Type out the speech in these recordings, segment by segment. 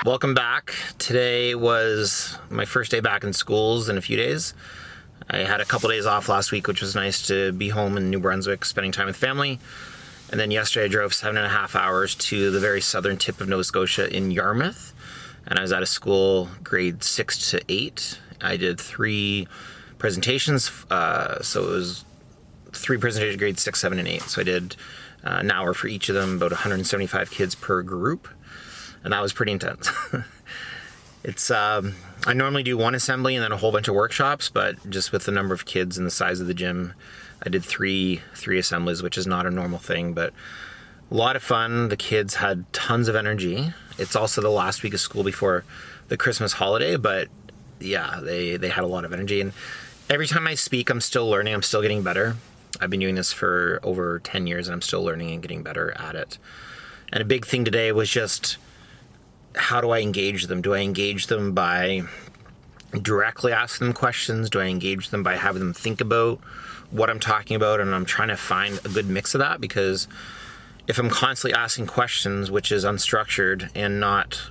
Welcome back. Today was my first day back in schools in a few days. I had a couple days off last week, which was nice to be home in New Brunswick, spending time with family. And then yesterday I drove 7.5 hours to the very southern tip of Nova Scotia in Yarmouth. And I was at a school grade 6 to 8. I did 3 presentations. So it was 3 presentations, grades 6, 7, and 8. So I did an hour for each of them, about 175 kids per group. And that was pretty intense. I normally do 1 assembly and then a whole bunch of workshops, but just with the number of kids and the size of the gym, I did three assemblies, which is not a normal thing, but a lot of fun. The kids had tons of energy. It's also the last week of school before the Christmas holiday, but yeah, they had a lot of energy. And every time I speak, I'm still learning. I'm still getting better. I've been doing this for over 10 years and I'm still learning and getting better at it. And a big thing today was just, how do I engage them? Do I engage them by directly asking them questions? Do I engage them by having them think about what I'm talking about? And I'm trying to find a good mix of that, because if I'm constantly asking questions, which is unstructured, and not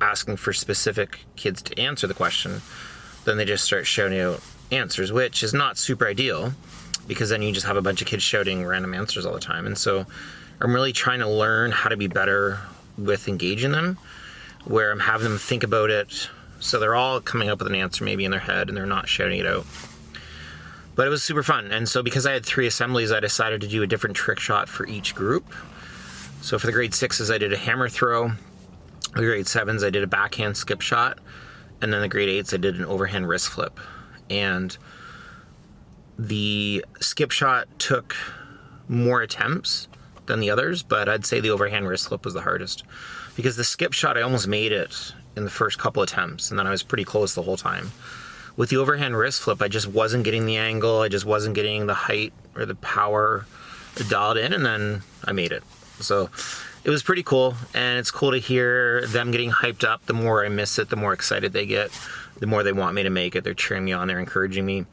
asking for specific kids to answer the question, then they just start shouting out answers, which is not super ideal, because then you just have a bunch of kids shouting random answers all the time. And so I'm really trying to learn how to be better with engaging them, where I'm having them think about it, so they're all coming up with an answer maybe in their head and they're not shouting it out. But it was super fun. And so because I had 3 assemblies, I decided to do a different trick shot for each group. So for the grade 6s, I did a hammer throw. The grade 7s, I did a backhand skip shot. And then the grade 8s, I did an overhand wrist flip. And the skip shot took more attempts than the others, but I'd say the overhand wrist flip was the hardest, because the skip shot, I almost made it in the first couple attempts, and then I was pretty close the whole time. With the overhand wrist flip, I just wasn't getting the angle, I just wasn't getting the height or the power dialed in, and then I made it. So it was pretty cool, and it's cool to hear them getting hyped up. The more I miss it, the more excited they get, the more they want me to make it. They're cheering me on, they're encouraging me.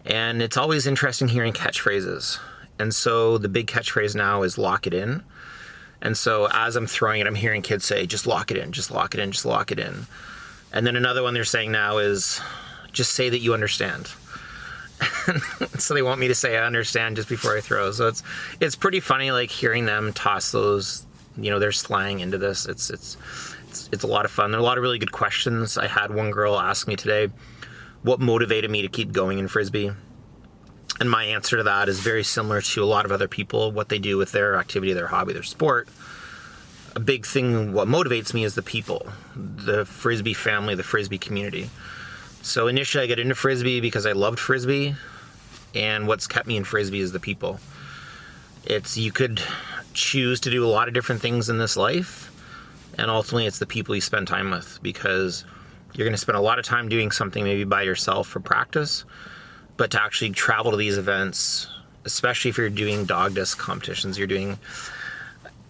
And it's always interesting hearing catchphrases. And so the big catchphrase now is lock it in. And so as I'm throwing it, I'm hearing kids say, just lock it in, just lock it in, just lock it in. And then another one they're saying now is, just say that you understand. So they want me to say I understand just before I throw. So it's pretty funny, like hearing them toss those, their slang into this. It's a lot of fun. There are a lot of really good questions. I had one girl ask me today, what motivated me to keep going in Frisbee? And my answer to that is very similar to a lot of other people, what they do with their activity, their hobby, their sport. A big thing, what motivates me is the people, the Frisbee family, the Frisbee community. So initially I got into Frisbee because I loved Frisbee, and what's kept me in Frisbee is the people. You could choose to do a lot of different things in this life, and ultimately it's the people you spend time with, because you're going to spend a lot of time doing something maybe by yourself for practice, but to actually travel to these events, especially if you're doing dog disc competitions, you're doing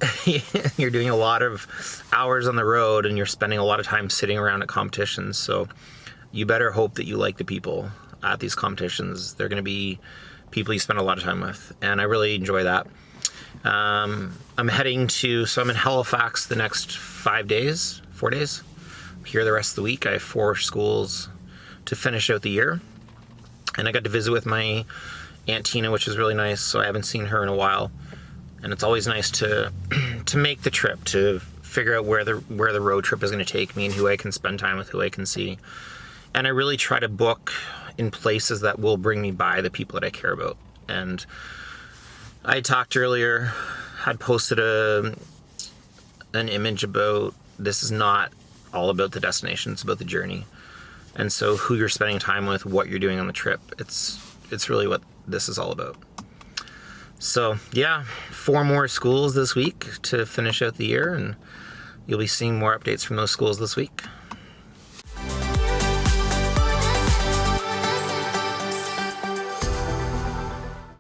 a lot of hours on the road and you're spending a lot of time sitting around at competitions. So you better hope that you like the people at these competitions. They're going to be people you spend a lot of time with, and I really enjoy that. I'm in Halifax the next 4 days. Here the rest of the week. I have 4 schools to finish out the year. And I got to visit with my Aunt Tina, which is really nice. So I haven't seen her in a while. And it's always nice to make the trip, to figure out where the road trip is going to take me and who I can spend time with, who I can see. And I really try to book in places that will bring me by the people that I care about. And I talked earlier, had posted an image about, this is not all about the destination, it's about the journey. And so who you're spending time with, what you're doing on the trip, it's really what this is all about. So yeah, 4 more schools this week to finish out the year, and you'll be seeing more updates from those schools this week.